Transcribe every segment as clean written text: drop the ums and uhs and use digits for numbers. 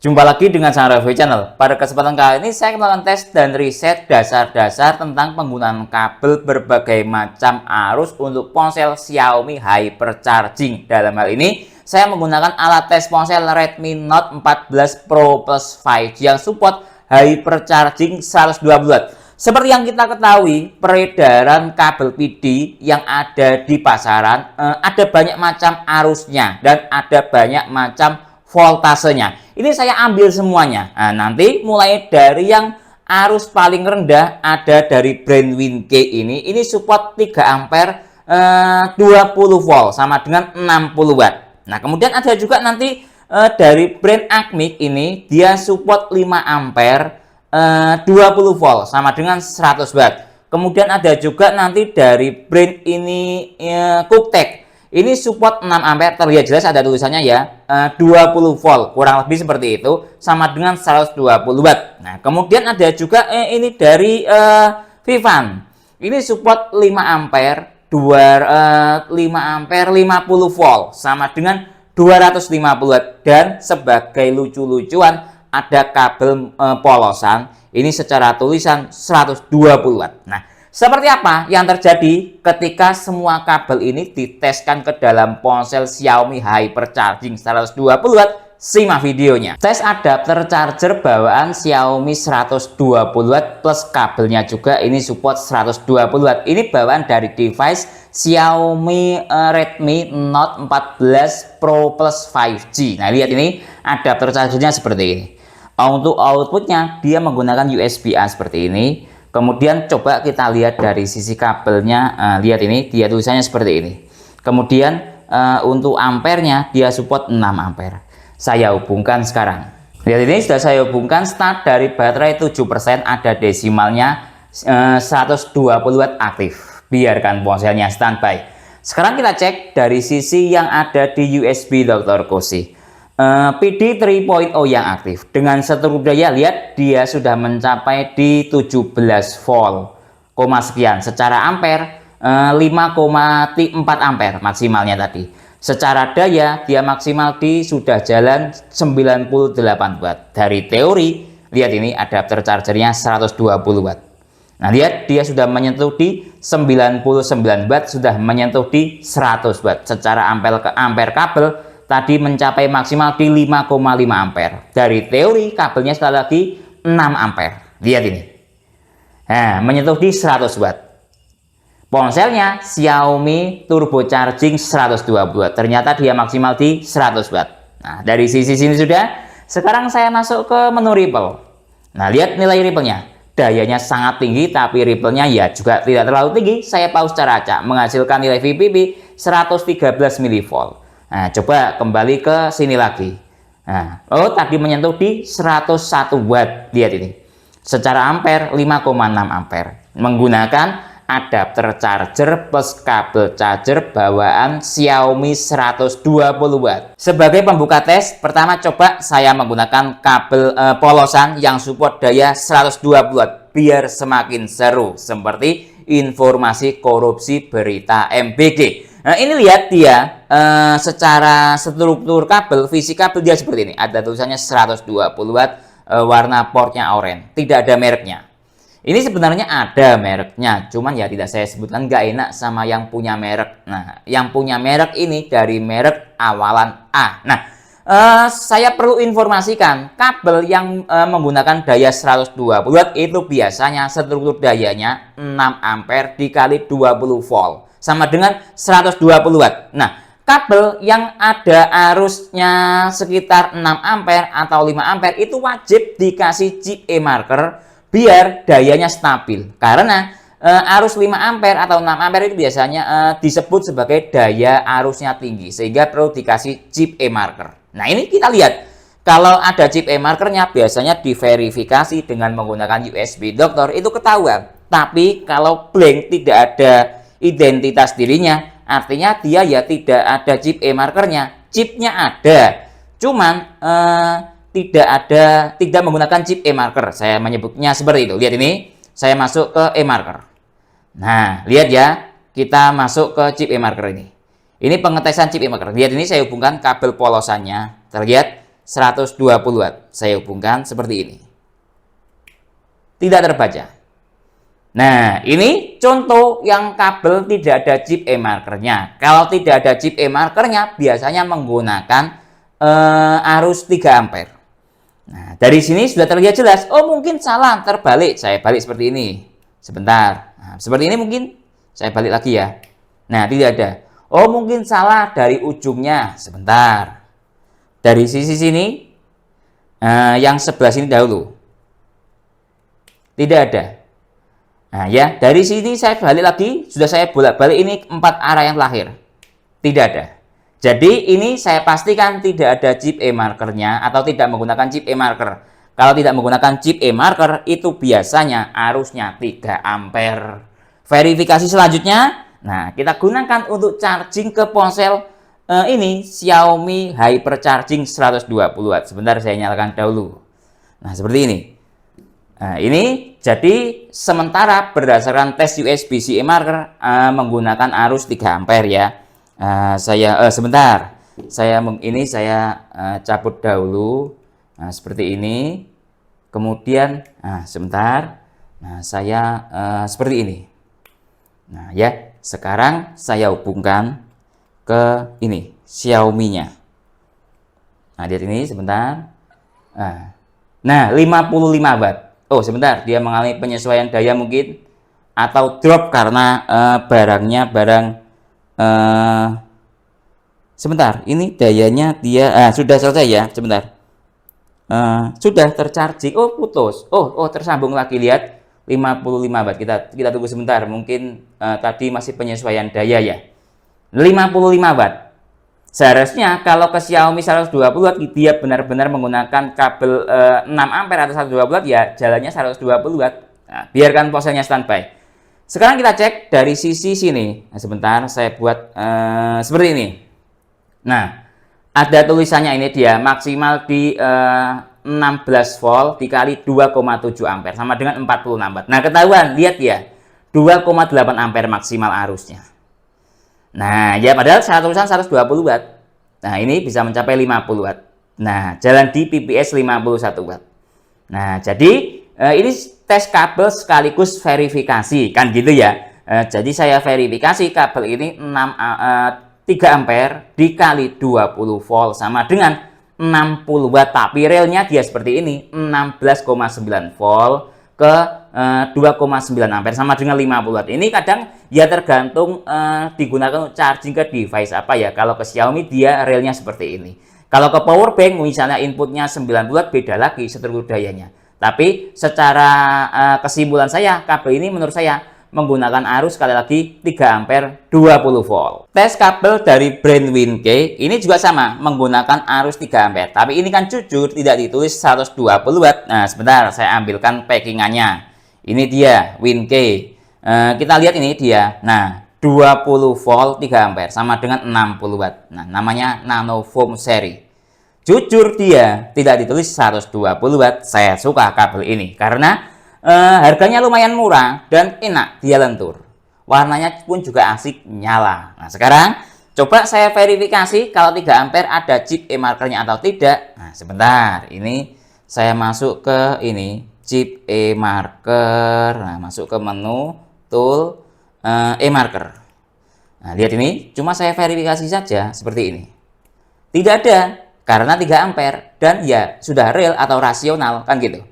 Jumpa lagi dengan saya Review Channel. Pada kesempatan kali ini saya akan melakukan tes dan riset dasar-dasar tentang penggunaan kabel berbagai macam arus untuk ponsel Xiaomi Hypercharging. Dalam hal ini saya menggunakan alat tes ponsel Redmi Note 14 Pro Plus 5G yang support Hypercharging 120 Watt. Seperti yang kita ketahui, peredaran kabel PD yang ada di pasaran ada banyak macam arusnya dan ada banyak macam voltasenya. Ini saya ambil semuanya. Nah, nanti mulai dari yang arus paling rendah ada dari brand Wink ini support 3 ampere 20 volt sama dengan 60 watt. Nah, kemudian ada juga nanti dari brand Acmic ini dia support 5 ampere 20 volt sama dengan 100 watt. Kemudian ada juga nanti dari brand ini Cooktek. Ini support 6 ampere, terlihat jelas ada tulisannya ya, 20 volt, kurang lebih seperti itu, sama dengan 120 watt. Nah, kemudian ada juga ini dari Vivan. Ini support 5 ampere, 5 ampere 50 volt, sama dengan 250 watt. Dan sebagai lucu-lucuan, ada kabel polosan, ini secara tulisan 120 watt. Nah, seperti apa yang terjadi ketika semua kabel ini diteskan ke dalam ponsel Xiaomi Hypercharging 120 Watt? Simak videonya. Tes adapter charger bawaan Xiaomi 120 Watt plus kabelnya juga ini support 120 Watt. Ini bawaan dari device Xiaomi Redmi Note 14 Pro Plus 5G. Nah, lihat ini adapter chargernya seperti ini. Untuk outputnya dia menggunakan USB-A seperti ini. Kemudian coba kita lihat dari sisi kabelnya, lihat ini dia tulisannya seperti ini. Kemudian untuk ampernya dia support 6 ampere. Saya hubungkan sekarang. Lihat ini sudah saya hubungkan, start dari baterai 7%, ada desimalnya 120 watt aktif. Biarkan ponselnya standby. Sekarang kita cek dari sisi yang ada di USB Dr. Koshi. PD 3.0 yang aktif dengan seluruh daya, lihat dia sudah mencapai di 17 volt, sekian. Secara ampere 5,4 ampere maksimalnya tadi. Secara daya dia maksimal di sudah jalan 98 watt. Dari teori lihat ini adapter chargernya 120 watt. Nah, lihat dia sudah menyentuh di 99 watt, sudah menyentuh di 100 watt. Secara ampere kabel tadi mencapai maksimal di 5,5 ampere. Dari teori kabelnya sekali lagi 6 ampere. Lihat ini. Nah, menyentuh di 100 watt. Ponselnya Xiaomi Turbo Charging 120 watt. Ternyata dia maksimal di 100 watt. Nah, dari sisi sini sudah. Sekarang saya masuk ke menu Ripple. Nah, lihat nilai Ripple-nya. Dayanya sangat tinggi, tapi Ripple-nya ya juga tidak terlalu tinggi. Saya pause secara acak, menghasilkan nilai VPP 113 mV. Nah, coba kembali ke sini lagi. Nah, tadi menyentuh di 101 watt. Lihat ini. Secara ampere 5,6 ampere. Menggunakan adapter charger plus kabel charger bawaan Xiaomi 120 watt. Sebagai pembuka tes, pertama coba saya menggunakan kabel polosan yang support daya 120 watt biar semakin seru, seperti informasi korupsi berita MBG. Nah, ini lihat dia secara struktur kabel, fisik kabel dia seperti ini. Ada tulisannya 120 watt, warna portnya oranye. Tidak ada mereknya. Ini sebenarnya ada mereknya, cuman ya tidak saya sebutkan, nggak enak sama yang punya merek. Nah, yang punya merek ini dari merek awalan A. Nah, saya perlu informasikan kabel yang menggunakan daya 120 watt itu biasanya struktur dayanya 6 ampere dikali 20 volt. Sama dengan 120 watt. Nah, kabel yang ada arusnya sekitar 6 ampere atau 5 ampere itu wajib dikasih chip e-marker biar dayanya stabil. Karena arus 5 ampere atau 6 ampere itu biasanya disebut sebagai daya arusnya tinggi, sehingga perlu dikasih chip e-marker. Nah, ini kita lihat. Kalau ada chip e-markernya biasanya diverifikasi dengan menggunakan USB Doctor, itu ketahuan. Tapi kalau blank tidak ada identitas dirinya, artinya dia ya tidak ada chip e-markernya. Chipnya ada, cuman tidak menggunakan chip e-marker. Saya menyebutnya seperti itu. Lihat ini, saya masuk ke e-marker. Nah, lihat ya, kita masuk ke chip e-marker ini. Ini pengetesan chip e-marker. Lihat ini saya hubungkan kabel polosannya. Terlihat 120 watt. Saya hubungkan seperti ini. Tidak terbaca. Nah, ini contoh yang kabel tidak ada chip e-markernya. Kalau tidak ada chip e-markernya, biasanya menggunakan arus 3 ampere. Nah, dari sini sudah terlihat jelas. Oh, mungkin salah, terbalik. Saya balik seperti ini. Sebentar. Nah, seperti ini mungkin. Saya balik lagi ya. Nah, tidak ada. Oh, mungkin salah dari ujungnya. Sebentar. Dari sisi sini, yang sebelah sini dahulu. Tidak ada. Nah ya, dari sini saya balik lagi, sudah saya bolak-balik ini 4 arah yang terakhir. Tidak ada. Jadi ini saya pastikan tidak ada chip e-markernya atau tidak menggunakan chip e-marker. Kalau tidak menggunakan chip e-marker, itu biasanya arusnya 3 ampere. Verifikasi selanjutnya, nah kita gunakan untuk charging ke ponsel ini Xiaomi Hypercharging 120 watt. Sebentar saya nyalakan dahulu. Nah seperti ini. Nah, ini jadi sementara berdasarkan tes USB-C e-marker menggunakan arus 3 ampere ya. Sebentar. Saya cabut dahulu. Nah, seperti ini. Kemudian sebentar. Nah, saya seperti ini. Nah, ya, sekarang saya hubungkan ke ini Xiaomi-nya. Nah, lihat ini sebentar. Nah, 55 watt. Oh, sebentar, dia mengalami penyesuaian daya mungkin atau drop karena barangnya sebentar, ini dayanya dia sudah selesai ya, sebentar. Sudah tercharging. Oh, putus. Oh, tersambung lagi, lihat 55 watt. Kita tunggu sebentar, mungkin tadi masih penyesuaian daya ya. 55 watt. Seharusnya kalau ke Xiaomi 120 watt dia benar-benar menggunakan kabel 6 ampere atau 120 watt ya jalannya 120 watt. Nah, biarkan ponselnya standby. Sekarang kita cek dari sisi sini. Nah, sebentar saya buat seperti ini. Nah, ada tulisannya ini dia maksimal di 16 volt dikali 2,7 ampere sama dengan 46 watt. Nah, ketahuan, lihat ya. 2,8 ampere maksimal arusnya. Nah, ya padahal tulisan 120 watt. Nah, ini bisa mencapai 50 watt. Nah, jalan di PPS 51 watt. Nah, jadi ini tes kabel sekaligus verifikasi, kan gitu ya. Jadi saya verifikasi kabel ini 3 ampere dikali 20 volt sama dengan 60 watt. Tapi relnya dia seperti ini, 16,9 volt ke 2,9 ampere sama dengan 50 watt. Ini kadang ya tergantung digunakan untuk charging ke device apa ya. Kalau ke Xiaomi dia relnya seperti ini. Kalau ke power bank misalnya inputnya 90 watt beda lagi seluruh dayanya. Tapi secara kesimpulan saya kabel ini menurut saya menggunakan arus sekali lagi 3 ampere 20 volt. Tes kabel dari brand WinK ini juga sama menggunakan arus 3 ampere. Tapi ini kan jujur tidak ditulis 120 watt. Nah, sebentar saya ambilkan packingannya. Ini dia WinK. Kita lihat ini dia. Nah, 20 volt 3 ampere sama dengan 60 watt. Nah, namanya Nanofoam seri. Jujur dia tidak ditulis 120 watt. Saya suka kabel ini karena harganya lumayan murah dan enak dia lentur. Warnanya pun juga asik nyala. Nah, sekarang coba saya verifikasi kalau 3 ampere ada chip e-markernya atau tidak. Nah, sebentar. Ini saya masuk ke ini chip e-marker. Nah, masuk ke menu tool e-marker. Nah, lihat ini cuma saya verifikasi saja seperti ini. Tidak ada karena 3 ampere dan ya sudah real atau rasional kan gitu.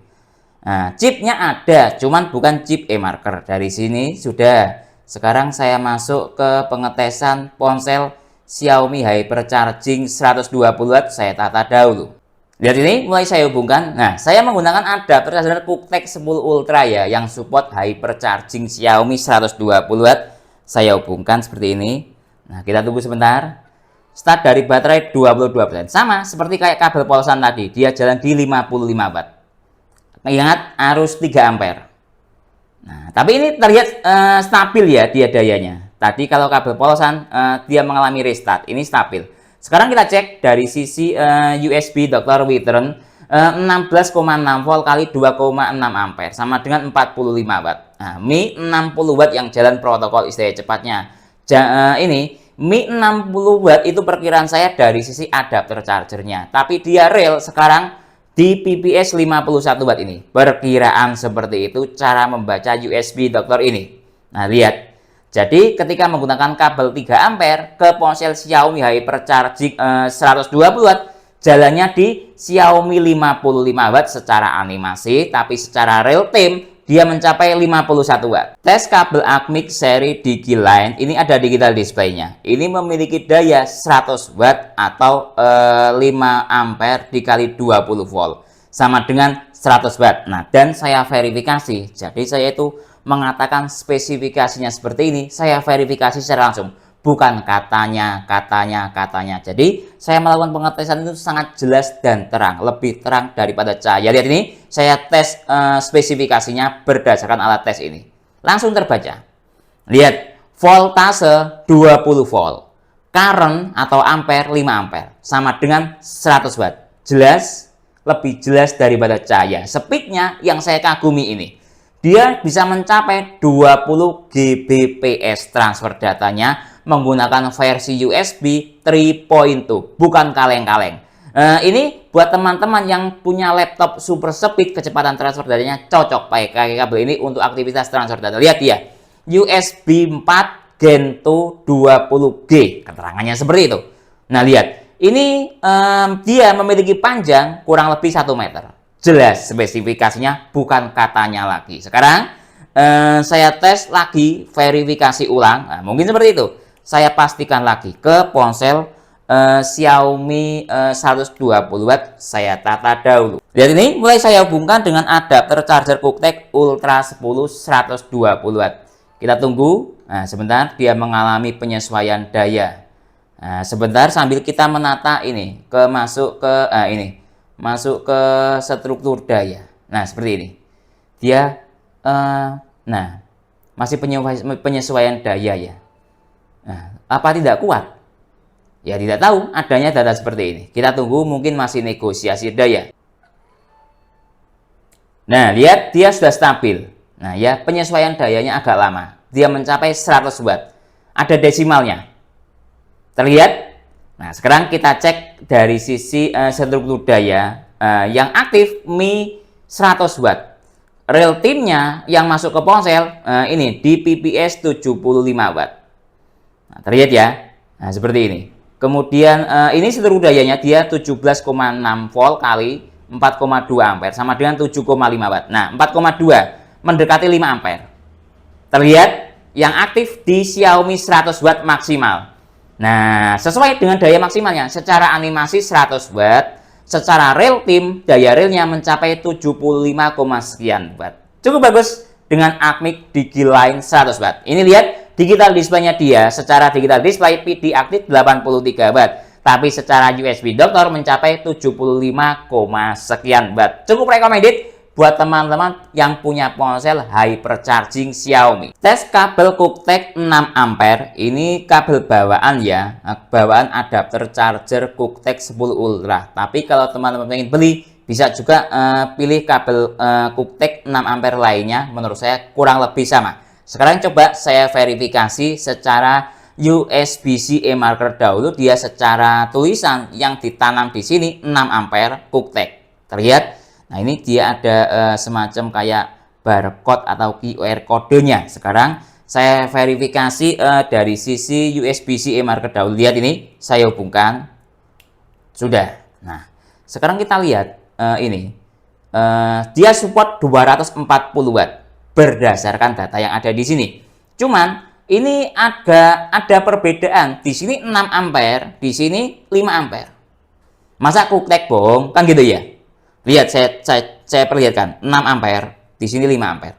Nah, chipnya ada, cuman bukan chip e-marker. Dari sini sudah. Sekarang saya masuk ke pengetesan ponsel Xiaomi Hypercharging 120 watt. Saya tata dahulu. Lihat ini, mulai saya hubungkan. Nah, saya menggunakan adapter charger QuickTech 10 Ultra ya, yang support Hypercharging Xiaomi 120 watt. Saya hubungkan seperti ini. Nah, kita tunggu sebentar. Start dari baterai 22%. Sama seperti kayak kabel polosan tadi, dia jalan di 55 watt. Ingat arus 3 ampere. Nah, tapi ini terlihat stabil ya dia dayanya. Tadi kalau kabel polosan dia mengalami restart, ini stabil. Sekarang kita cek dari sisi USB Dr. Witron 16,6 volt kali 2,6 ampere sama dengan 45 watt. Nah, Mi 60 watt yang jalan protokol istirahat cepatnya. Ini Mi 60 watt itu perkiraan saya dari sisi adapter chargernya, tapi dia real sekarang di PPS 51 watt ini. Perkiraan seperti itu cara membaca USB dokter ini. Nah, lihat. Jadi ketika menggunakan kabel 3 ampere ke ponsel Xiaomi Hypercharging 120 watt, jalannya di Xiaomi 55 watt secara animasi, tapi secara real time dia mencapai 51 watt. Tes kabel ACMIC seri DigiLine ini ada digital display-nya. Ini memiliki daya 100 watt atau 5 ampere dikali 20 volt. Sama dengan 100 watt. Nah, dan saya verifikasi. Jadi saya itu mengatakan spesifikasinya seperti ini, saya verifikasi secara langsung, bukan katanya. Jadi saya melakukan pengetesan itu sangat jelas dan terang, lebih terang daripada cahaya. Lihat ini, saya tes spesifikasinya berdasarkan alat tes ini, langsung terbaca. Lihat, voltase 20 volt, current atau ampere 5 ampere, sama dengan 100 watt. Jelas, lebih jelas daripada cahaya. Speednya yang saya kagumi ini, dia bisa mencapai 20 Gbps transfer datanya menggunakan versi USB 3.2, bukan kaleng-kaleng. Ini buat teman-teman yang punya laptop super speed, kecepatan transfer datanya cocok pakai kabel ini untuk aktivitas transfer data. Lihat dia, USB 4 Gen 2 20G, keterangannya seperti itu. Nah, lihat, ini dia memiliki panjang kurang lebih 1 meter. Jelas spesifikasinya, bukan katanya lagi. Sekarang saya tes lagi, verifikasi ulang. Nah, mungkin seperti itu. Saya pastikan lagi ke ponsel Xiaomi 120 watt. Saya tata dahulu. Lihat ini, mulai saya hubungkan dengan adapter charger QuickTech Ultra 10 120 watt. Kita tunggu. Nah, sebentar, dia mengalami penyesuaian daya. Nah, sebentar sambil kita menata ini masuk ke struktur daya. Nah, seperti ini. Dia masih penyesuaian daya ya. Nah, apa tidak kuat? Ya, tidak tahu, adanya data seperti ini. Kita tunggu, mungkin masih negosiasi daya. Nah, lihat dia sudah stabil. Nah, ya, penyesuaian dayanya agak lama. Dia mencapai 100 watt. Ada desimalnya. Terlihat? Nah, sekarang kita cek dari sisi struktur daya yang aktif Mi 100 watt. Real time-nya yang masuk ke ponsel ini di PPS 75 watt. Nah, terlihat ya. Nah, seperti ini. Kemudian ini struktur dayanya dia 17,6 volt kali 4,2 ampere sama dengan 7,5 watt. Nah, 4,2 mendekati 5 ampere. Terlihat yang aktif di Xiaomi 100 watt maksimal. Nah, sesuai dengan daya maksimalnya, secara animasi 100 watt, secara real time, daya realnya mencapai 75, sekian watt. Cukup bagus dengan ACMIC DigiLine 100 watt. Ini lihat, digital display-nya dia, secara digital display PD aktif 83 watt. Tapi secara USB dokter mencapai 75, sekian watt. Cukup recommended buat teman-teman yang punya ponsel Hypercharging Xiaomi. Tes kabel QuickTech 6 ampere, ini kabel bawaan ya, bawaan adapter charger QuickTech 10 Ultra. Tapi kalau teman-teman ingin beli, bisa juga pilih kabel QuickTech 6 ampere lainnya, menurut saya kurang lebih sama. Sekarang coba saya verifikasi secara USB-C e-marker dahulu, dia secara tulisan yang ditanam di sini 6 ampere QuickTech. Terlihat? Nah, ini dia ada semacam kayak barcode atau QR kodenya. Sekarang saya verifikasi dari sisi USB-C e-marker dahulu. Lihat ini, saya hubungkan. Sudah. Nah, sekarang kita lihat ini. Dia support 240 watt berdasarkan data yang ada di sini. Cuman ini ada perbedaan. Di sini 6 ampere, di sini 5 ampere. Masa QuickTech bohong? Kan gitu ya. Lihat, saya perlihatkan 6 ampere, di sini 5 ampere.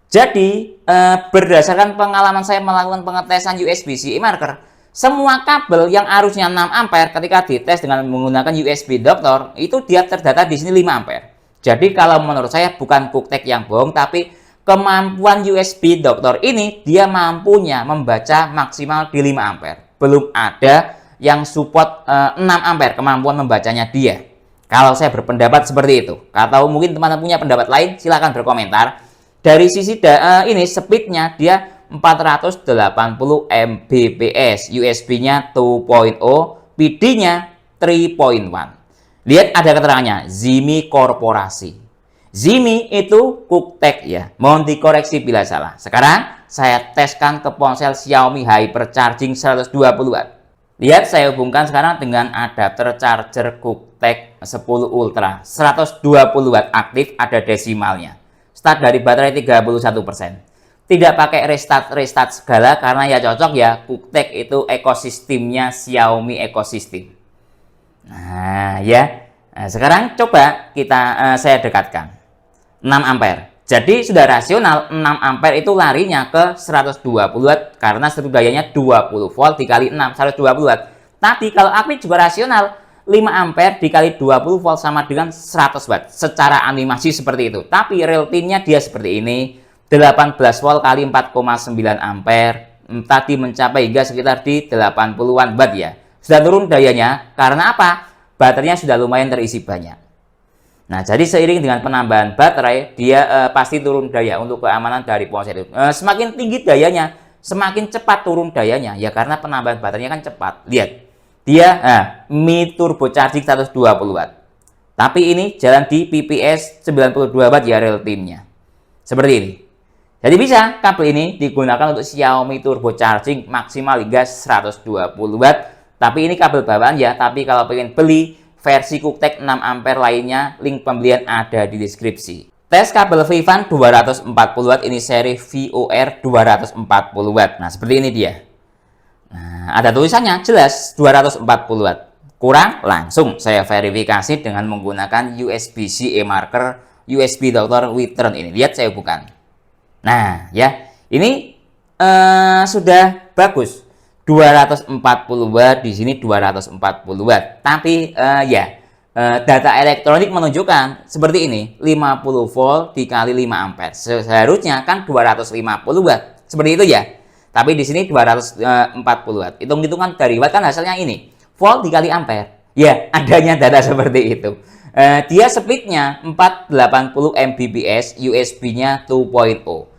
Jadi berdasarkan pengalaman saya melakukan pengetesan USB-C e-marker, semua kabel yang arusnya 6 ampere ketika dites dengan menggunakan USB dokter itu dia terdata di sini 5 ampere. Jadi kalau menurut saya bukan QuickTech yang bohong, tapi kemampuan USB dokter ini dia mampunya membaca maksimal di 5 ampere. Belum ada yang support 6 ampere kemampuan membacanya dia. Kalau saya berpendapat seperti itu, atau mungkin teman-teman punya pendapat lain, silahkan berkomentar. Dari sisi ini speednya dia 480 Mbps, USB-nya 2.0, PD-nya 3.1. Lihat ada keterangannya, Zimi Korporasi. Zimi itu Cooktek ya, mohon dikoreksi bila salah. Sekarang saya teskan ke ponsel Xiaomi Hypercharging 120 Watt. Lihat, saya hubungkan sekarang dengan adapter charger Cooktek 10 Ultra 120 Watt aktif, ada desimalnya. Start dari baterai 31%. Tidak pakai restart segala karena ya cocok ya, Cooktek itu ekosistemnya Xiaomi ekosistem. Nah ya, nah, sekarang coba saya dekatkan 6 ampere. Jadi sudah rasional 6 ampere itu larinya ke 120 Watt karena seluruh dayanya 20 volt dikali 6, 120 Watt. Tapi kalau aktif juga rasional, 5 ampere dikali 20 volt sama dengan 100 Watt. Secara animasi seperti itu. Tapi real time-nya dia seperti ini, 18 volt kali 4,9 ampere. Tadi mencapai hingga sekitar di 80-an Watt ya. Sudah turun dayanya karena apa? Baterainya sudah lumayan terisi banyak. Nah, jadi seiring dengan penambahan baterai, dia pasti turun daya untuk keamanan dari ponsel itu. Semakin tinggi dayanya, semakin cepat turun dayanya. Ya, karena penambahan baterainya kan cepat. Lihat, dia Mi Turbo Charging 120 Watt. Tapi ini jalan di PPS 92 Watt ya real time-nya. Seperti ini. Jadi bisa kabel ini digunakan untuk Xiaomi Turbo Charging maksimal hingga 120 Watt. Tapi ini kabel bawaan ya, tapi kalau pengen beli versi Cooktek 6 ampere lainnya, link pembelian ada di deskripsi. Tes kabel Vivan 240 Watt, ini seri VOR 240 Watt. Nah, seperti ini dia. Nah, ada tulisannya jelas 240 Watt. Kurang, langsung saya verifikasi dengan menggunakan USB-C e-marker, USB Doctor Return ini. Lihat, saya bukan. Nah, ya, ini sudah bagus. 240 Watt, di sini 240 Watt. Tapi data elektronik menunjukkan seperti ini, 50 volt dikali 5 ampere. Seharusnya kan 250 Watt. Seperti itu ya. Tapi di sini 240 Watt. Hitung-hitungan dari watt kan hasilnya ini. Volt dikali ampere. Ya, adanya data seperti itu. Dia speednya 480 Mbps, USB-nya 2.0.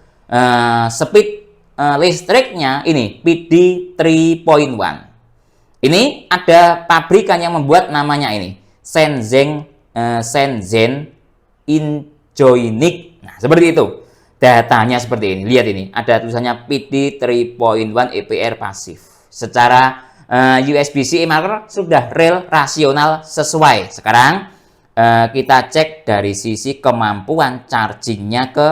Speed listriknya ini PD 3.1. Ini ada pabrikan yang membuat, namanya ini Shenzhen Injoinik. Nah, seperti itu. Datanya seperti ini. Lihat ini, ada tulisannya PD 3.1 EPR pasif. Secara USB-C e-marker sudah real rasional sesuai. Sekarang kita cek dari sisi kemampuan chargingnya ke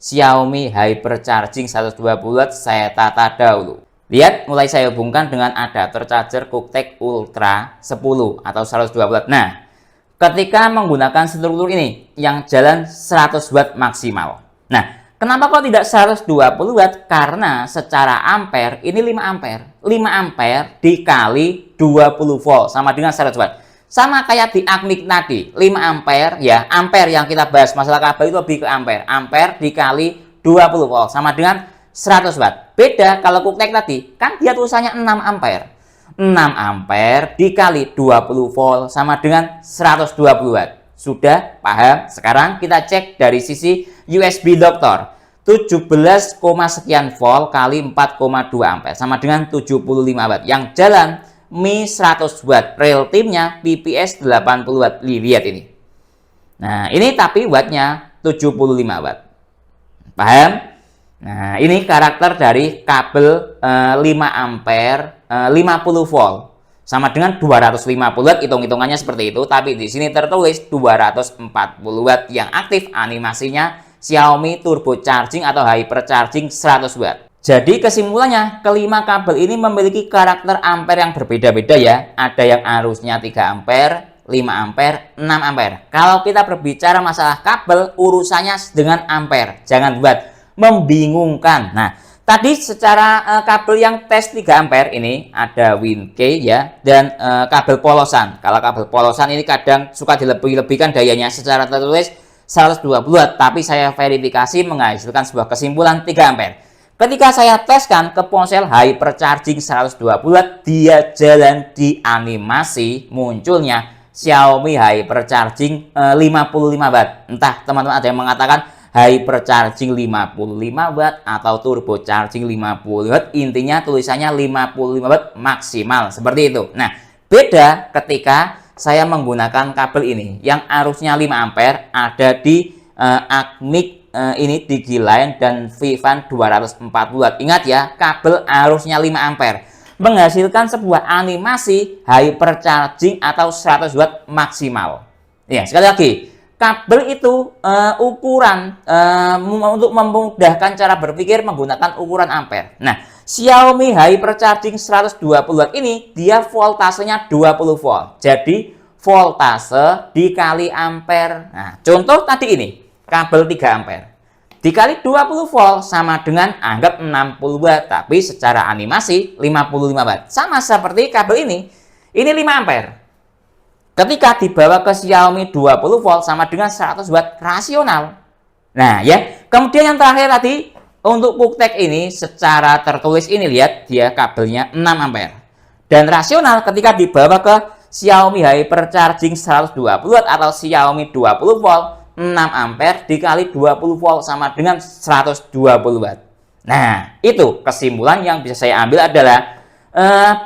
Xiaomi Hypercharging 120 Watt. Saya tata dahulu. Lihat, mulai saya hubungkan dengan adapter charger Cooktek Ultra 10 atau 120 Watt. Nah, ketika menggunakan struktur ini yang jalan 100 Watt maksimal. Nah, kenapa kok tidak 120 Watt? Karena secara ampere ini 5 ampere. 5 ampere dikali 20 volt sama dengan 100 Watt. Sama kayak di Akmik tadi, 5 ampere ya, ampere yang kita bahas masalah kabel itu lebih ke ampere. Ampere dikali 20 volt sama dengan 100 Watt. Beda kalau Cooktek tadi, kan dia tulisannya 6 ampere. 6 ampere dikali 20 volt sama dengan 120 Watt. Sudah paham? Sekarang kita cek dari sisi USB Doctor. 17, sekian volt kali 4,2 ampere sama dengan 75 Watt. Yang jalan Mi 100 Watt, real time-nya PPS 80 Watt. Lihat ini. Nah, ini tapi wattnya 75 Watt. Paham? Nah, ini karakter dari kabel 5 ampere 50 volt sama dengan 250 Watt. Hitung-hitungannya seperti itu, tapi di sini tertulis 240 Watt yang aktif, animasinya Xiaomi Turbo Charging atau Hypercharging 100 Watt. Jadi kesimpulannya, kelima kabel ini memiliki karakter ampere yang berbeda-beda ya. Ada yang arusnya 3 ampere, 5 ampere, 6 ampere. Kalau kita berbicara masalah kabel, urusannya dengan ampere, jangan watt. Membingungkan. Nah, tadi secara kabel yang tes 3 ampere ini ada WinKey ya, dan kabel polosan. Kalau kabel polosan ini kadang suka dilebih-lebihkan dayanya, secara tertulis 120 Watt, tapi saya verifikasi menghasilkan sebuah kesimpulan 3 ampere. Ketika saya teskan ke ponsel Hypercharging 120 Watt, dia jalan di animasi munculnya Xiaomi Hypercharging 55 Watt. Entah teman-teman ada yang mengatakan hypercharging 55 watt atau turbo charging 50 watt. Intinya tulisannya 55 watt maksimal seperti itu. Nah, beda ketika saya menggunakan kabel ini yang arusnya 5 ampere ada di Acmic ini Digiline dan Vivan 240 watt. Ingat ya, kabel arusnya 5 ampere menghasilkan sebuah animasi hypercharging atau 100 watt maksimal. Ya, sekali lagi, kabel itu ukuran untuk memudahkan cara berpikir menggunakan ukuran ampere. Nah, Xiaomi hypercharging 120 watt ini dia voltasenya 20 volt. Jadi voltase dikali ampere. Nah, contoh tadi ini, kabel 3 ampere. Dikali 20 volt sama dengan anggap 60 watt, tapi secara animasi 55 watt. Sama seperti kabel ini 5 ampere. Ketika dibawa ke Xiaomi 20 volt sama dengan 100 watt rasional. Nah ya, kemudian yang terakhir tadi untuk QuickTech ini secara tertulis ini lihat dia kabelnya 6 ampere. Dan rasional ketika dibawa ke Xiaomi Hypercharging 120 watt atau Xiaomi 20 volt 6 ampere dikali 20 volt sama dengan 120 watt. Nah, itu kesimpulan yang bisa saya ambil adalah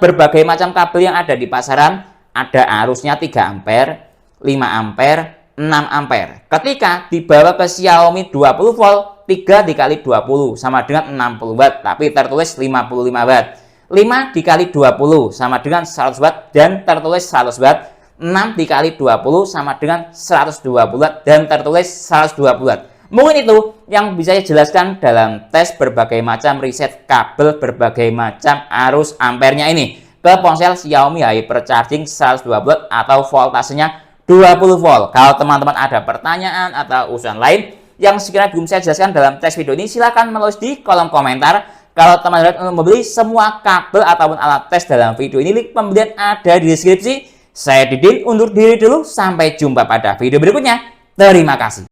berbagai macam kabel yang ada di pasaran ada arusnya 3 ampere, 5 ampere, 6 ampere. Ketika dibawa ke Xiaomi 20 volt, 3 dikali 20 sama dengan 60 watt, tapi tertulis 55 watt. 5 dikali 20 sama dengan 100 watt dan tertulis 100 watt. 6 dikali 20 sama dengan 120 watt dan tertulis 120 watt. Mungkin itu yang bisa saya jelaskan dalam tes berbagai macam riset kabel berbagai macam arus ampernya ini ke ponsel Xiaomi Hypercharging 120 watt atau voltasenya 20 volt. Kalau teman-teman ada pertanyaan atau usulan lain yang sekiranya belum saya jelaskan dalam tes video ini, silahkan menulis di kolom komentar. Kalau teman-teman membeli semua kabel ataupun alat tes dalam video ini, link pembelian ada di deskripsi. Saya Didin undur diri dulu, sampai jumpa pada video berikutnya. Terima kasih.